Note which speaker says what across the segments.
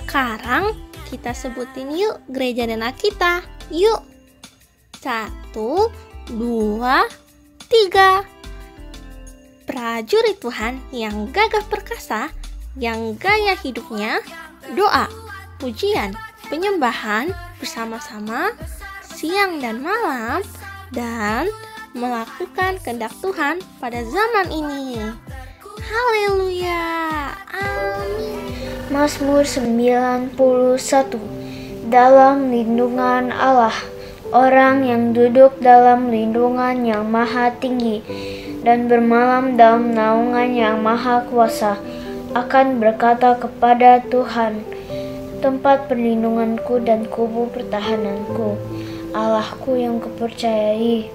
Speaker 1: Sekarang kita sebutin yuk gereja dan kita. Yuk. 1, 2, 3. Prajurit Tuhan yang gagah perkasa, yang gaya hidupnya doa, pujian, penyembahan bersama-sama siang dan malam, dan melakukan kehendak Tuhan pada zaman ini. Haleluya. Amin.
Speaker 2: Mazmur 91. Dalam lindungan Allah, orang yang duduk dalam lindungan yang maha tinggi dan bermalam dalam naungan yang maha kuasa akan berkata kepada Tuhan, tempat perlindunganku dan kubu pertahananku, Allahku yang kupercayai.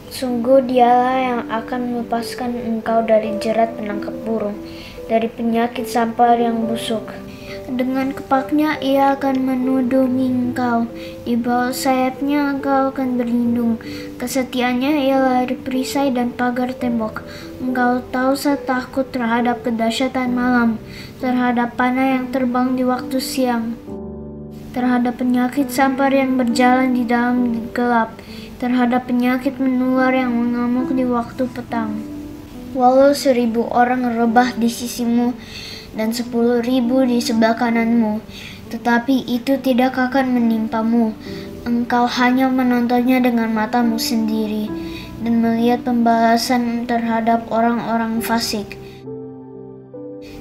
Speaker 2: Sungguh Dialah yang akan melepaskan engkau dari jerat penangkap burung, dari penyakit sampar yang busuk. Dengan kepaknya Ia akan menudungi engkau, di bawah sayapnya engkau akan berlindung. Kesetiaannya ialah perisai dan pagar tembok. Engkau tak usah takut terhadap kedahsyatan malam, terhadap panah yang terbang di waktu siang, terhadap penyakit sampar yang berjalan di dalam gelap, terhadap penyakit menular yang mengamuk di waktu petang. Walau 1.000 orang rebah di sisimu dan 10.000 di sebelah kananmu, tetapi itu tidak akan menimpamu. Engkau hanya menontonnya dengan matamu sendiri dan melihat pembalasan terhadap orang-orang fasik.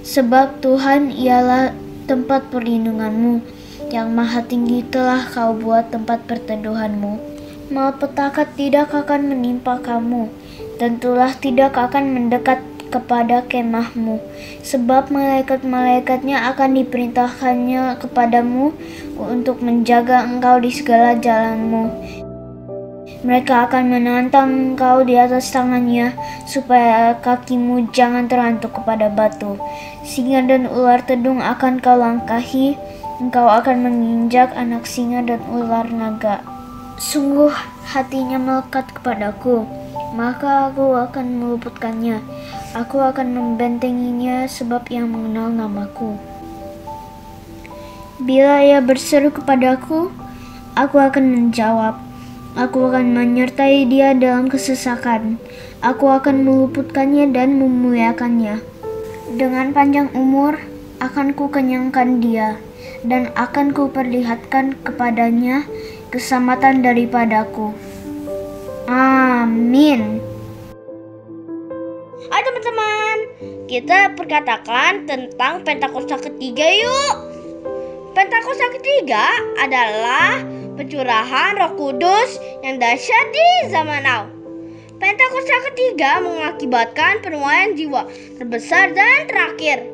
Speaker 2: Sebab Tuhan ialah tempat perlindunganmu, yang maha tinggi telah kau buat tempat perteduhanmu. Malapetaka tidak akan menimpa kamu, dan tulah tidak akan mendekat kepada kemahmu, sebab malaikat-malaikatnya akan diperintahkannya kepadamu untuk menjaga engkau di segala jalanmu. Mereka akan menantang engkau di atas tangannya, supaya kakimu jangan terhantuk kepada batu. Singa dan ular tedung akan kau langkahi, engkau akan menginjak anak singa dan ular naga. Sungguh hatinya melekat kepadaku, maka aku akan meluputkannya. Aku akan membentenginya sebab ia mengenal namaku. Bila ia berseru kepadaku, aku akan menjawab. Aku akan menyertai dia dalam kesesakan. Aku akan meluputkannya dan memuliakannya. Dengan panjang umur akan kukenyangkan dia, dan akan kuperlihatkan kepadanya keselamatan daripadaku. Amin.
Speaker 3: Hai teman-teman, kita perkatakan tentang Pentakosta ketiga yuk. Pentakosta ketiga adalah pencurahan Roh Kudus yang dahsyat di zaman now. Pentakosta ketiga mengakibatkan penuaian jiwa terbesar dan terakhir.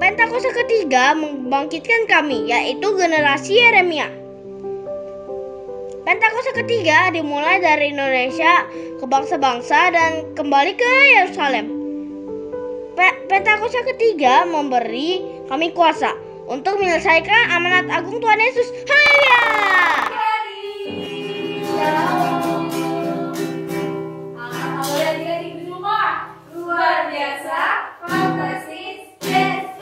Speaker 3: Pentakosta ketiga membangkitkan kami, yaitu generasi Yeremia. Pentakosta ketiga dimulai dari Indonesia ke bangsa-bangsa dan kembali ke Yerusalem. Pentakosta ketiga memberi kami kuasa untuk menyelesaikan amanat agung Tuhan Yesus. Haleluya!
Speaker 4: Adik-adik di rumah, luar biasa, fantastis, yes.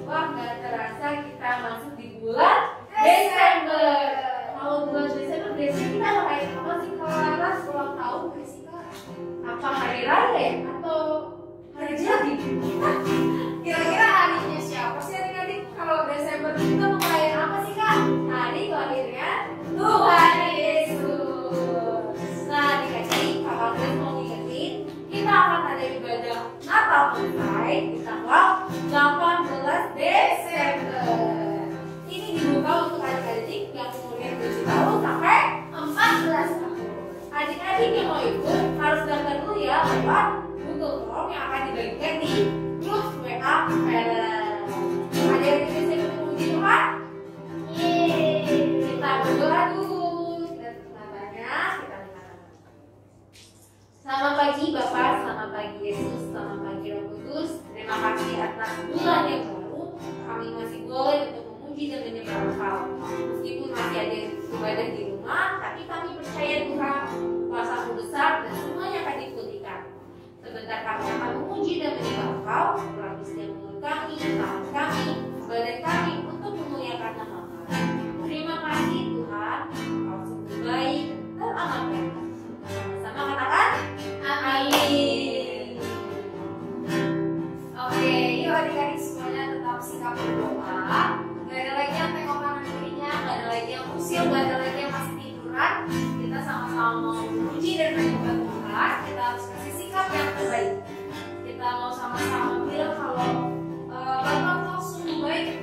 Speaker 4: Wah, gak terasa kita masuk di bulan Desember. Kalau bulan Desember biasanya kita ngapain apa sih? Kalau atas ulang tahun gak sih Kak? Apa hari raya ya? Atau hari jadi? Kira-kira harinya siapa sih adik-adik? Kalau Desember kita mau ngerayain apa sih Kak? Hari lahirnya Tuhan Yesus. Nah adik-adik, kakak Grace mau ngingetin, kita akan ada ibadah Natal online di tanggal 18 Desember. Ini dibuka untuk adik-adik yang umurnya 7 tahun sampai 14 tahun. Adik-adik yang mau ikut harus daftar dulu ya lewat Google Form yang akan dibagikan di grup WA Parent. Adik-adik bisa memuji Tuhan? Kita berdoa dulu. Dan pertamanya kita minta. Selamat pagi Bapak, selamat pagi Yesus, selamat pagi Roh Kudus. Terima kasih atas bulan yang baru. Kami masih boleh untuk memuji dan menyembah Engkau. Meskipun masih ada ibadah di rumah, tapi kami percaya Tuhan kuasa-Mu besar dan semuanya akan dipulihkan. Sebentar kami akan memuji dan menyembah Engkau, melapis setiap mulut kami, tangan kami, badan kami untuk memuliakan nama-Mu. Terima kasih Tuhan, Engkau sungguh baik dan amat baik. Sama katakan, amin. Oke, yuk adik-adik semuanya tetap sikap berdoa. Gak ada lagi yang tengok kanan kirinya, gak ada lagi yang usil, gak ada lagi yang masih tiduran. Kita sama-sama mau memuji dan menyembah Tuhan. Kita harus kasih sikap yang terbaik. Kita mau sama-sama bilang kalau Bapak Engkau sungguh baik.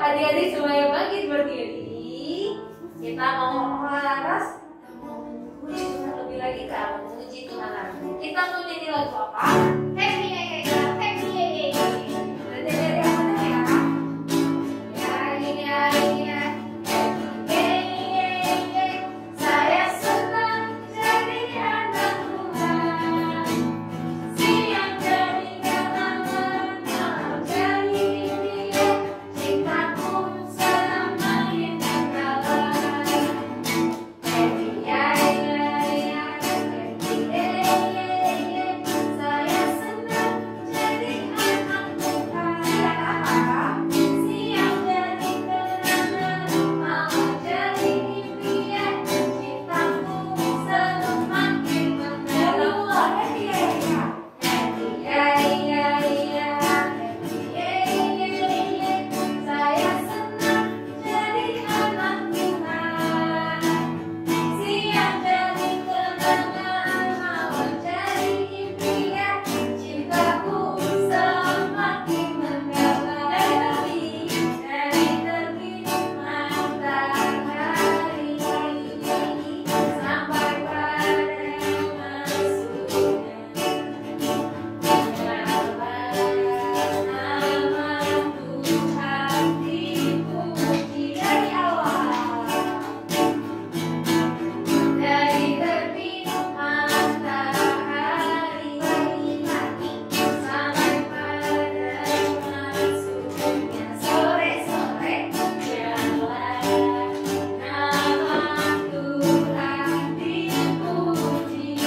Speaker 4: Adik-adik semuanya bangkit berdiri. Kita mau Laras, kita mau memuji Tuhan lebih lagi, kita mau memuji Tuhan lagi. Kita mau nyanyi lagu apa? Happy ya, happy ya. Nanti dari apa ya? Ya. Saya senang jadi anak Tuhan. Siang jadi kenangan, malam jadi impian. Cintaku semakin mendalam. Happy ya. Saya senang jadi anak Tuhan. Siang jadi kenangan, malam jadi impian. Cintaku semakin mendalam. Happy ya. Happy ya. Saya senang jadi anak Tuhan. Siang jadi kenangan, malam jadi impian. Cintaku semakin mendalam. Dari terbit matahari sampai pada masuknya. Nama Tuhan dipuji dari awal. Dari terbit matahari sampai pada masuknya sore-sore. Biarlah nama Tuhan dipuji.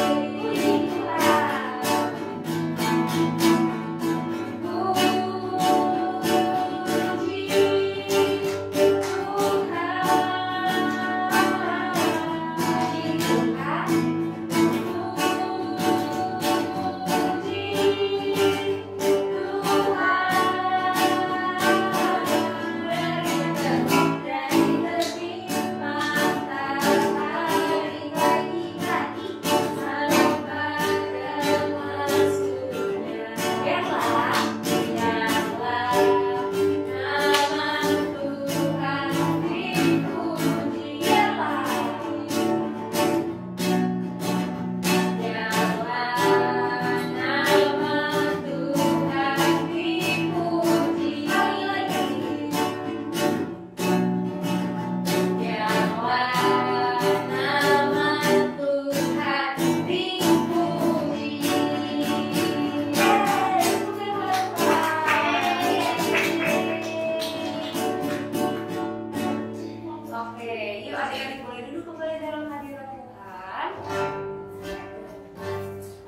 Speaker 4: Oke, yuk adik-adik boleh duduk kembali dalam hadirat Tuhan.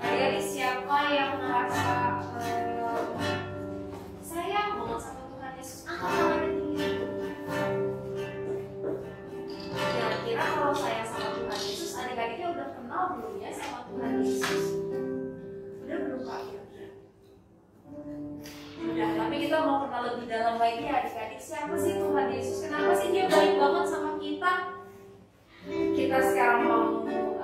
Speaker 4: Adik-adik siapa yang merasa sayang banget sama Tuhan Yesus? Angkat tangannya tinggi. Kira-kira kalau sayang sama Tuhan Yesus, adik-adiknya udah kenal belum ya sama Tuhan Yesus? Udah belum Kak? Udah, tapi kita mau kenal lebih dalam lagi adik-adik. Siapa sih Tuhan Yesus? Kenapa sih dia baik banget sama kita? Kita sekarang mau tutup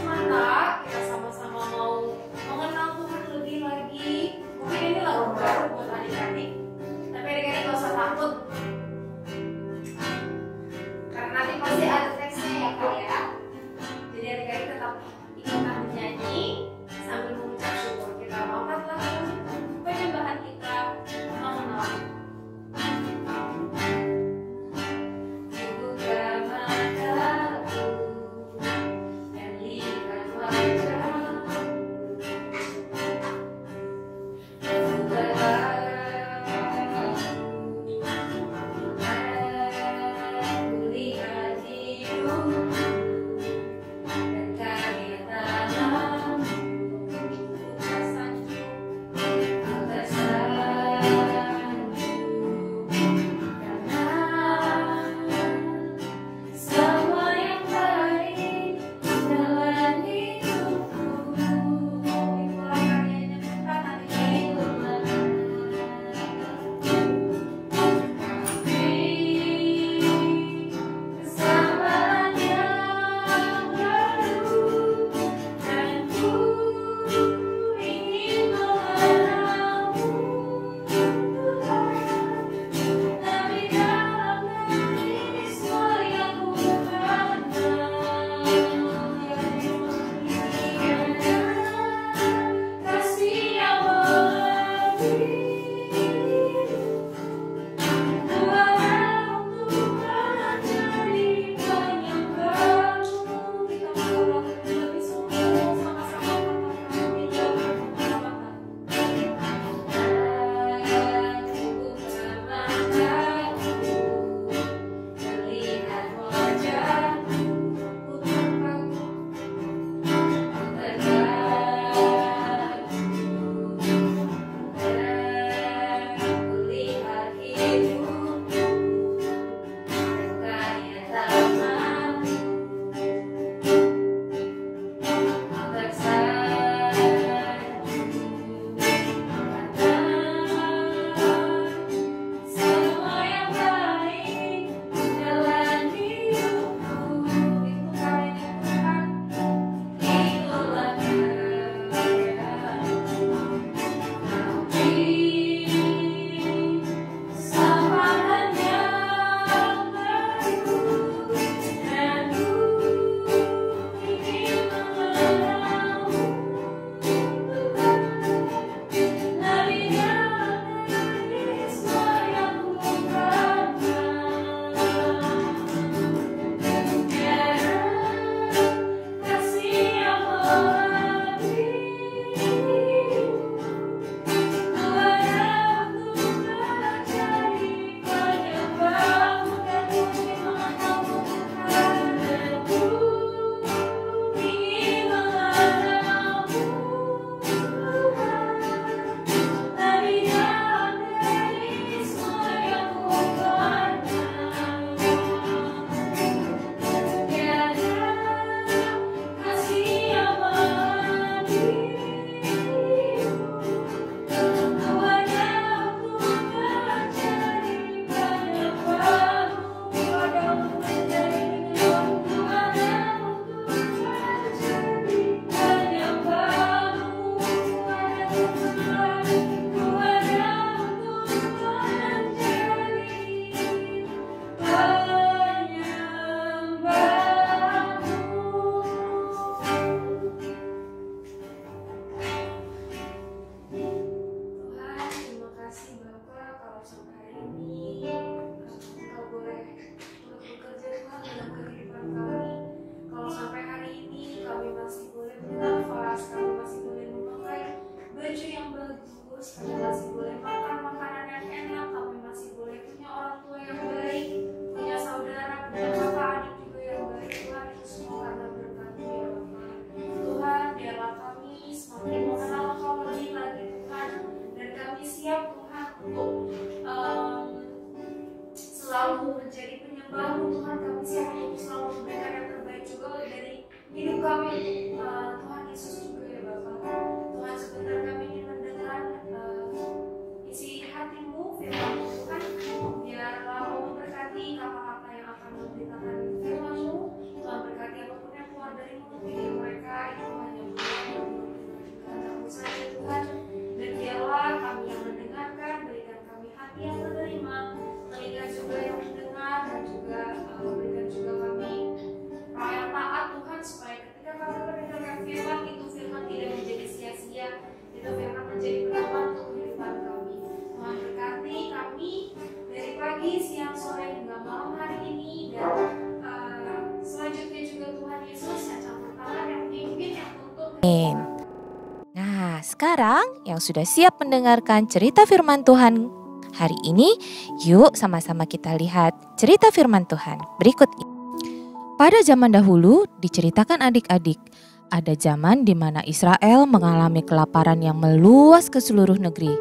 Speaker 4: mata, kita sama-sama mau mengenal Tuhan lebih lagi. Mungkin ini lagu baru buat adik-adik, tapi adik-adik gak usah takut, karena nanti pasti ada teksnya ya Kak ya. Jadi adik-adik tetap ikutan menyanyi sambil mengucap syukur. Kita mau angkat lagu penyembahan kita mengenal. Buka mataku bagus, kami masih boleh makan makanan yang enak, kami masih boleh punya orang tua yang baik, punya saudara, punya kakak adik juga yang baik. Tuhan, itu semua karena berkat-Mu ya Bapa. Tuhan, biarlah kami semakin mengenal Engkau lebih lagi Tuhan, dan kami siap Tuhan untuk selalu menjadi penyembah-Mu Tuhan. Kami siap untuk selalu memberikan yang terbaik juga dari hidup kami Tuhan Yesus juga ya Bapa. Tuhan, sebentar kami ingin mendengar isi hati-Mu, firman-Mu Tuhan. Biarlah Mu memberkati kakak-kakak yang akan memberitakan firman-Mu. Tuhan, berkati apapun yang keluar dari mulut bibir mereka, itu hanya keluar kehendak-Mu saja Tuhan. Dan biarlah kami yang mendengarkan, berikan kami hati yang menerima, telinga juga yang mendengar, dan juga berikan juga kami yang taat Tuhan, supaya ketika kami mendengarkan firman itu, firman tidak menjadi sia-sia, itu firman menjadi berkat untuk kehidupan kami. Tuhan, berkati kami dari pagi, siang, sore hingga malam hari ini, dan selanjutnya juga Tuhan Yesus yang campur tangan, yang pimpin, yang tuntun.
Speaker 5: Nah, sekarang yang sudah siap mendengarkan cerita firman Tuhan hari ini, yuk sama-sama kita lihat cerita firman Tuhan berikut ini. Pada zaman dahulu diceritakan adik-adik, ada zaman di mana Israel mengalami kelaparan yang meluas ke seluruh negeri.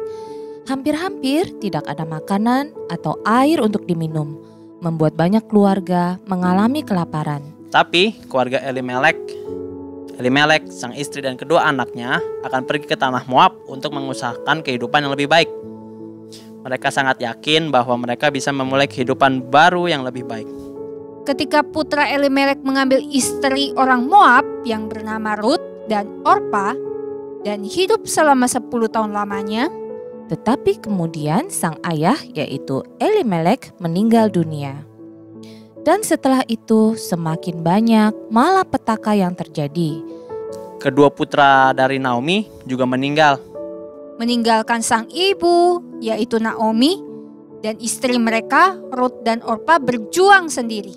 Speaker 5: Hampir-hampir tidak ada makanan atau air untuk diminum, membuat banyak keluarga mengalami kelaparan.
Speaker 6: Tapi keluarga Elimelek, sang istri dan kedua anaknya akan pergi ke tanah Moab untuk mengusahakan kehidupan yang lebih baik. Mereka sangat yakin bahwa mereka bisa memulai kehidupan baru yang lebih baik.
Speaker 7: Ketika putra Elimelek mengambil istri orang Moab yang bernama Rut dan Orpa dan hidup selama 10 tahun lamanya.
Speaker 5: Tetapi kemudian sang ayah yaitu Elimelek meninggal dunia. Dan setelah itu semakin banyak malapetaka yang terjadi.
Speaker 6: Kedua putra dari Naomi juga meninggal.
Speaker 7: Meninggalkan sang ibu yaitu Naomi dan istri mereka Rut dan Orpa berjuang sendiri.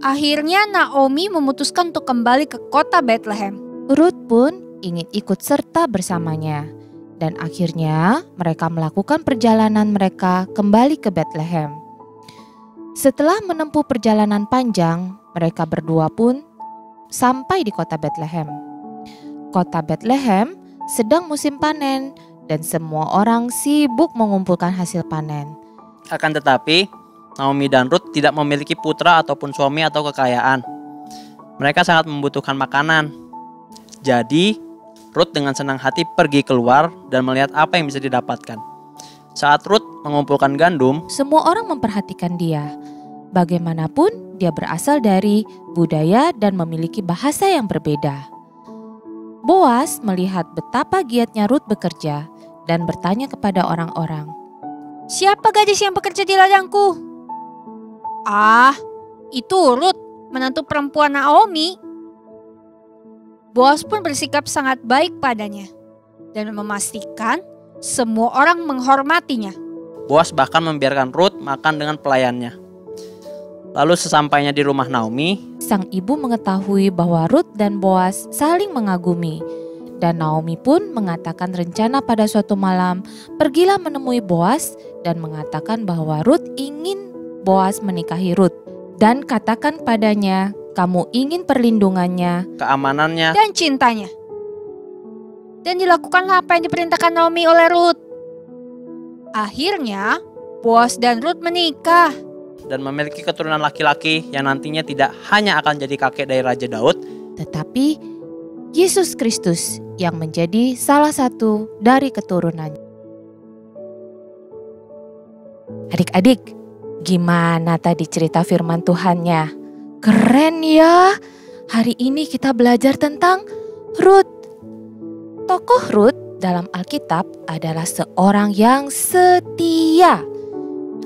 Speaker 7: Akhirnya Naomi memutuskan untuk kembali ke kota Bethlehem.
Speaker 5: Rut pun ingin ikut serta bersamanya. Dan akhirnya mereka melakukan perjalanan mereka kembali ke Bethlehem. Setelah menempuh perjalanan panjang, mereka berdua pun sampai di kota Bethlehem. Kota Bethlehem sedang musim panen dan semua orang sibuk mengumpulkan hasil panen.
Speaker 6: Akan tetapi, Naomi dan Rut tidak memiliki putra ataupun suami atau kekayaan. Mereka sangat membutuhkan makanan. Jadi, Rut dengan senang hati pergi keluar dan melihat apa yang bisa didapatkan. Saat Rut mengumpulkan gandum,
Speaker 5: semua orang memperhatikan dia. Bagaimanapun, dia berasal dari budaya dan memiliki bahasa yang berbeda. Boas melihat betapa giatnya Rut bekerja dan bertanya kepada orang-orang,
Speaker 7: "Siapa gadis yang bekerja di ladangku?" "Ah, itu Rut, menantu perempuan Naomi." Boas pun bersikap sangat baik padanya dan memastikan semua orang menghormatinya.
Speaker 6: Boas bahkan membiarkan Rut makan dengan pelayannya. Lalu sesampainya di rumah Naomi,
Speaker 5: sang ibu mengetahui bahwa Rut dan Boas saling mengagumi. Dan Naomi pun mengatakan rencana pada suatu malam, pergilah menemui Boas dan mengatakan bahwa Rut ingin Boas menikahi Rut. Dan katakan padanya, kamu ingin perlindungannya,
Speaker 6: keamanannya,
Speaker 7: dan cintanya. Dan dilakukanlah apa yang diperintahkan Naomi oleh Rut. Akhirnya, Boas dan Rut menikah.
Speaker 6: Dan memiliki keturunan laki-laki yang nantinya tidak hanya akan jadi kakek dari Raja Daud,
Speaker 5: tetapi Yesus Kristus yang menjadi salah satu dari keturunannya. Adik-adik, gimana tadi cerita firman Tuhannya? Keren ya. Hari ini kita belajar tentang Rut. Tokoh Rut dalam Alkitab adalah seorang yang setia.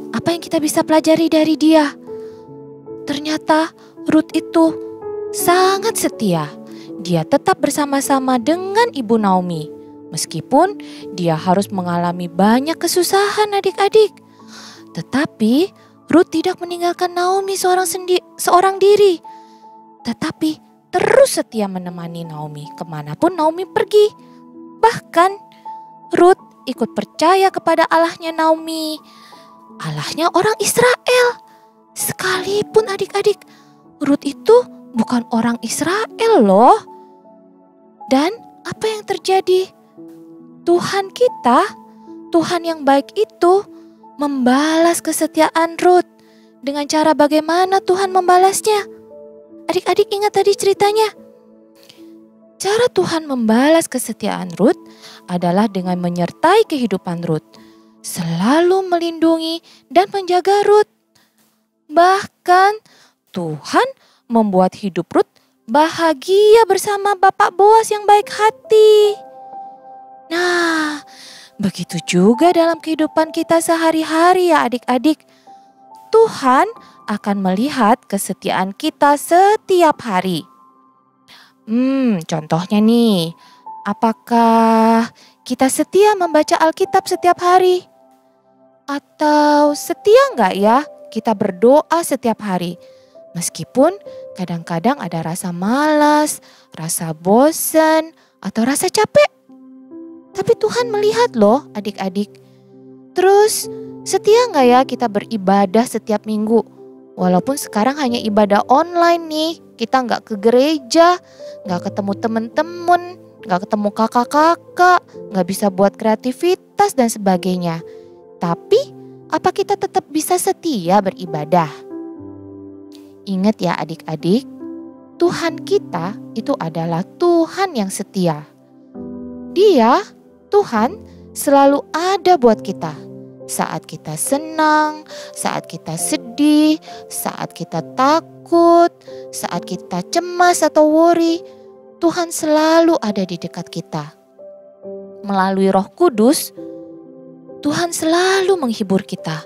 Speaker 5: Apa yang kita bisa pelajari dari dia? Ternyata Rut itu sangat setia. Dia tetap bersama-sama dengan Ibu Naomi. Meskipun dia harus mengalami banyak kesusahan adik-adik. Tetapi Rut tidak meninggalkan Naomi seorang diri. Tetapi terus setia menemani Naomi kemanapun Naomi pergi. Bahkan Ruth ikut percaya kepada Allahnya Naomi, Allahnya orang Israel. Sekalipun adik-adik, Ruth itu bukan orang Israel loh. Dan apa yang terjadi? Tuhan kita, Tuhan yang baik itu membalas kesetiaan Ruth. Dengan cara bagaimana Tuhan membalasnya? Adik-adik ingat tadi ceritanya? Cara Tuhan membalas kesetiaan Ruth adalah dengan menyertai kehidupan Ruth, selalu melindungi dan menjaga Ruth. Bahkan Tuhan membuat hidup Ruth bahagia bersama Bapak Boas yang baik hati. Nah, begitu juga dalam kehidupan kita sehari-hari ya adik-adik. Tuhan akan melihat kesetiaan kita setiap hari. Contohnya nih, apakah kita setia membaca Alkitab setiap hari? Atau setia nggak ya kita berdoa setiap hari? Meskipun kadang-kadang ada rasa malas, rasa bosan, atau rasa capek. Tapi Tuhan melihat loh adik-adik. Terus setia nggak ya kita beribadah setiap minggu? Walaupun sekarang hanya ibadah online nih, kita nggak ke gereja, nggak ketemu teman-teman, nggak ketemu kakak-kakak, nggak bisa buat kreativitas dan sebagainya. Tapi apa kita tetap bisa setia beribadah? Ingat ya adik-adik, Tuhan kita itu adalah Tuhan yang setia. Dia, Tuhan, selalu ada buat kita. Saat kita senang, saat kita sedih, saat kita takut, saat kita cemas atau worry, Tuhan selalu ada di dekat kita. Melalui Roh Kudus, Tuhan selalu menghibur kita.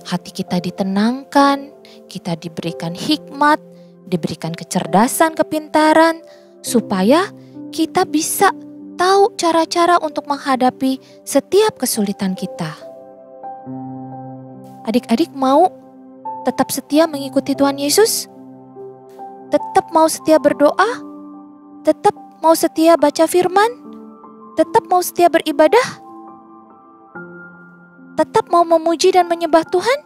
Speaker 5: Hati kita ditenangkan, kita diberikan hikmat, diberikan kecerdasan, kepintaran, supaya kita bisa tahu cara-cara untuk menghadapi setiap kesulitan kita. Adik-adik mau tetap setia mengikuti Tuhan Yesus? Tetap mau setia berdoa? Tetap mau setia baca firman? Tetap mau setia beribadah? Tetap mau memuji dan menyembah Tuhan?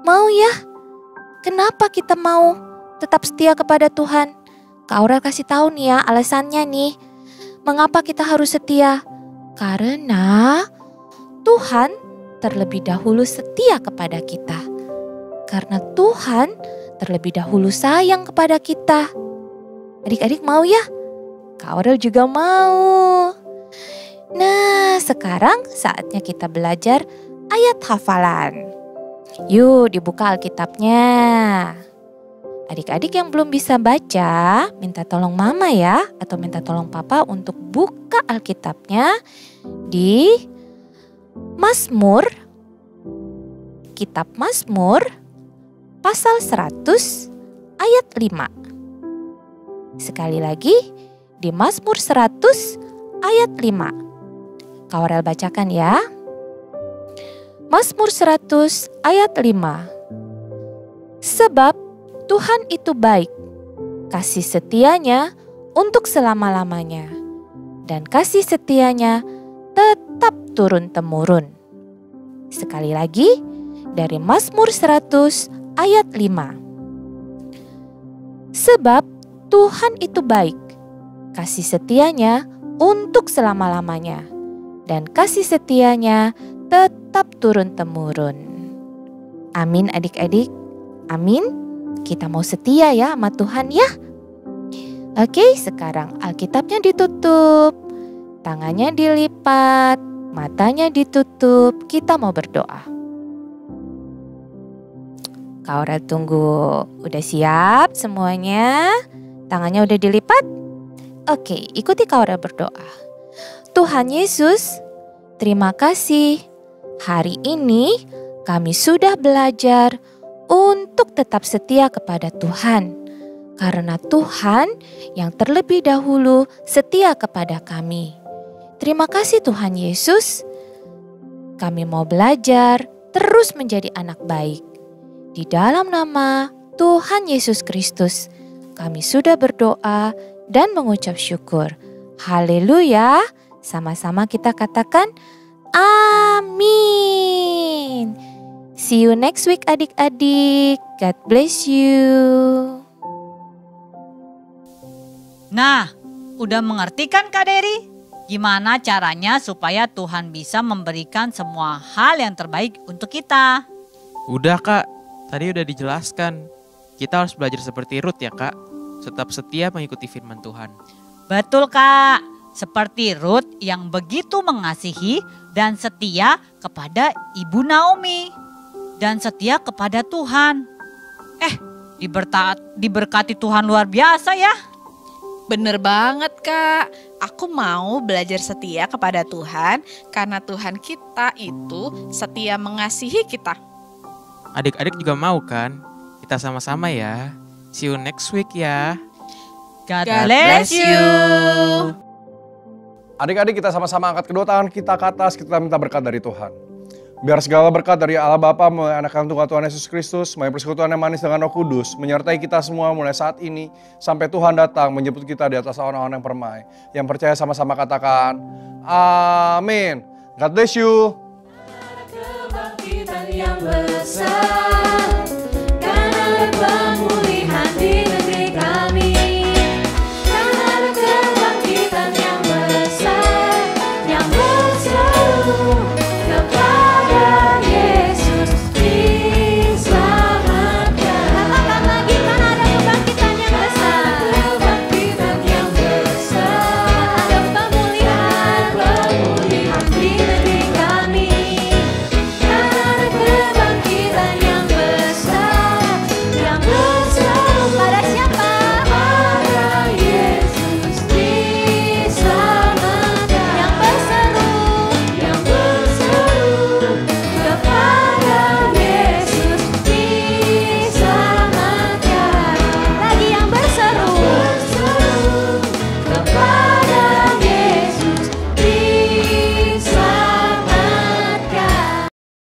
Speaker 5: Mau ya? Kenapa kita mau tetap setia kepada Tuhan? Kak Aurel kasih tahu nih ya alasannya nih. Mengapa kita harus setia? Karena Tuhan terlebih dahulu setia kepada kita. Karena Tuhan terlebih dahulu sayang kepada kita. Adik-adik mau ya? Kak Aurel juga mau. Nah, sekarang saatnya kita belajar ayat hafalan. Yuk dibuka Alkitabnya. Adik-adik yang belum bisa baca, minta tolong mama ya, atau minta tolong papa untuk buka Alkitabnya di Mazmur, Kitab Mazmur, pasal 100 ayat 5. Sekali lagi, di Mazmur 100 ayat 5. Kak Aurel bacakan ya. Mazmur 100 ayat 5. Sebab Tuhan itu baik, kasih setianya untuk selama-lamanya, dan kasih setianya tetap turun-temurun. Sekali lagi, dari Mazmur 100 ayat 5. Sebab Tuhan itu baik, kasih setianya untuk selama-lamanya, dan kasih setianya tetap turun-temurun. Amin adik-adik, amin. Kita mau setia ya sama Tuhan ya. Oke, sekarang Alkitabnya ditutup, tangannya dilipat, matanya ditutup. Kita mau berdoa. Kak Aurel tunggu. Udah siap semuanya? Tangannya udah dilipat? Oke, ikuti Kak Aurel berdoa. Tuhan Yesus, terima kasih. Hari ini kami sudah belajar untuk tetap setia kepada Tuhan. Karena Tuhan yang terlebih dahulu setia kepada kami. Terima kasih Tuhan Yesus. Kami mau belajar terus menjadi anak baik. Di dalam nama Tuhan Yesus Kristus, kami sudah berdoa dan mengucap syukur. Haleluya. Sama-sama kita katakan amin. See you next week adik-adik. God bless you.
Speaker 8: Nah, udah mengerti kan Kak Dery? Gimana caranya supaya Tuhan bisa memberikan semua hal yang terbaik untuk kita?
Speaker 9: Udah Kak, tadi udah dijelaskan. Kita harus belajar seperti Ruth ya Kak. Tetap setia mengikuti firman Tuhan.
Speaker 8: Betul Kak, seperti Ruth yang begitu mengasihi dan setia kepada Ibu Naomi. Dan setia kepada Tuhan. Diberkati Tuhan luar biasa ya.
Speaker 10: Bener banget Kak, aku mau belajar setia kepada Tuhan karena Tuhan kita itu setia mengasihi kita.
Speaker 9: Adik-adik juga mau kan? Kita sama-sama ya. See you next week ya.
Speaker 8: God bless you.
Speaker 11: Adik-adik kita sama-sama angkat kedua tangan kita ke atas, kita minta berkat dari Tuhan. Biar segala berkat dari Allah Bapa melalui Anak Kandung Tuhan Yesus Kristus, melalui persekutuan yang manis dengan Roh Kudus, menyertai kita semua mulai saat ini sampai Tuhan datang menjemput kita di atas orang-orang yang permai. Yang percaya sama-sama katakan, amin. God bless you.
Speaker 4: Kebangkitan yang besar, karena ada pemulihan.